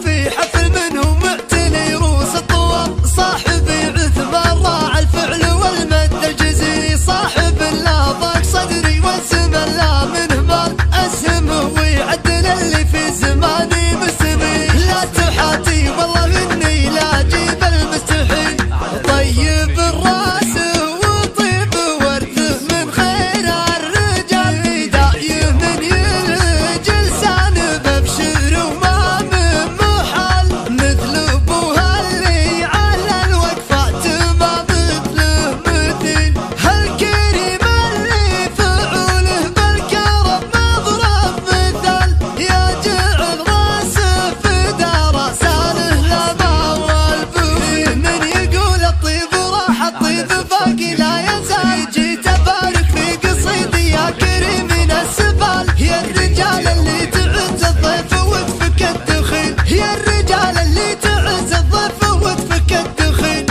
في حفل منه معتني روس الطوال، صاحب عثمان راعى الفعل والمد الجزيري، صاحب لا ضاق صدري واسم لا منه مال اسهمه ويعدل اللي في زماني مستمي، لا تحاتي والله مني لا اجيب المستحيل، طيب الراس وطيب ورثه من خير الرجال، دايم من يلج لسان ببشر وما من محال، مثل ابوها اللي على الوقفات ما مثله مثيل، هالكريم اللي فعوله بالكرم مضرب مثال، يا جعل راسه في دار ساله لما والبوي، من يقول الطيب راح الطيب باقي لا يزال، جيت ابارك في قصيدي يا كريم من السبال، يا الرجال اللي تعز الضيف وتفك الدخيل، يا الرجال اللي تعز الضيف وتفك الدخيل،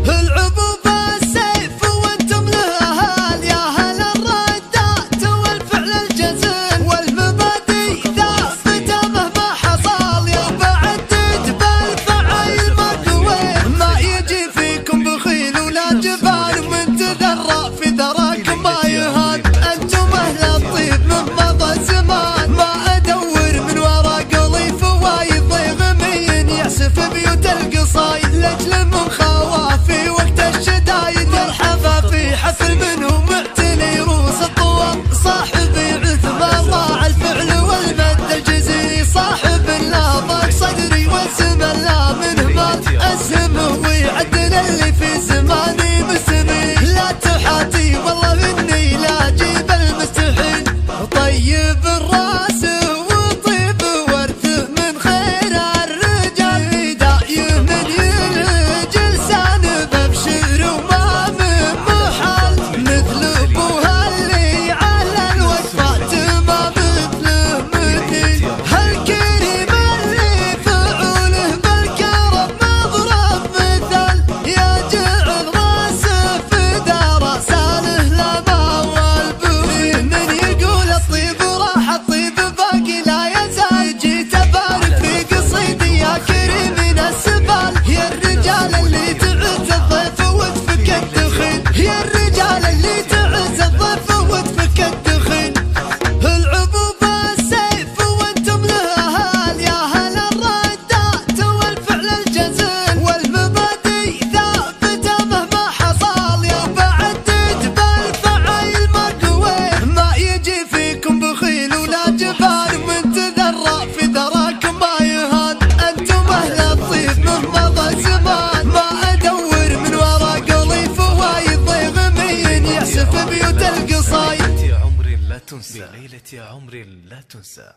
العبوب السيف وانتم له اهال، يا هل الردات والفعل الجزل، والمبادئ ثابته مهما حصل، يا بعدد بالفعل مقوي، ما يجي فيكم بخيل ولا جبال، ومن تذرع في ذراكم ما يهان، انتم اهل الطيب من مضى الزمان، ما ادور من ورا قلي فوايد ضيغ مين يعسف بيوت القصايد، لاجل من خوافي وقت الشدايد، مرحبا في حفل منه معتني روس الطوال، صاحب عثمان راعى الفعل والمد الجزيري، صاحب لا ضاق صدري واسم لا منه مال اسهمه ويعدل اللي في زماني مستمي، لا تحاتي والله مني لا اجيب المستحيل، طيب الراس وطيب ورثه من خير الرجال، دايم من يلج لسان ببشر وما من محال، مثل ابوها اللي على الوقفات ما مثله مثيل، هالكريم اللي فعوله بالكرم مضرب مثال، يا جعل راسه في دار ساله لما والبوي، من يقول الطيب راح الطيب باقي لا يزال، جيت ابارك في قصيدي يا كريم من السبال، يا الرجال اللي تعز الضيف وتفك الدخيل، يا الرجال اللي تعز الضيف وتفك الدخيل، العبوب السيف وانتم له اهال، يا هل الردات والفعل الجزل، والمبادئ ثابته مهما حصل، يا بعدد بالفعل مقوي، ما يجي فيكم بخيل ولا جبال، ومن تذرع في ذراكم ما يهان، انتم اهل الطيب من مضى الزمان، ما ادور من ورا قلي فوايد ضيغ مين يعسف بيوت القصايد، يا عمري لا تنسى، بليلة يا عمري لا تنسى.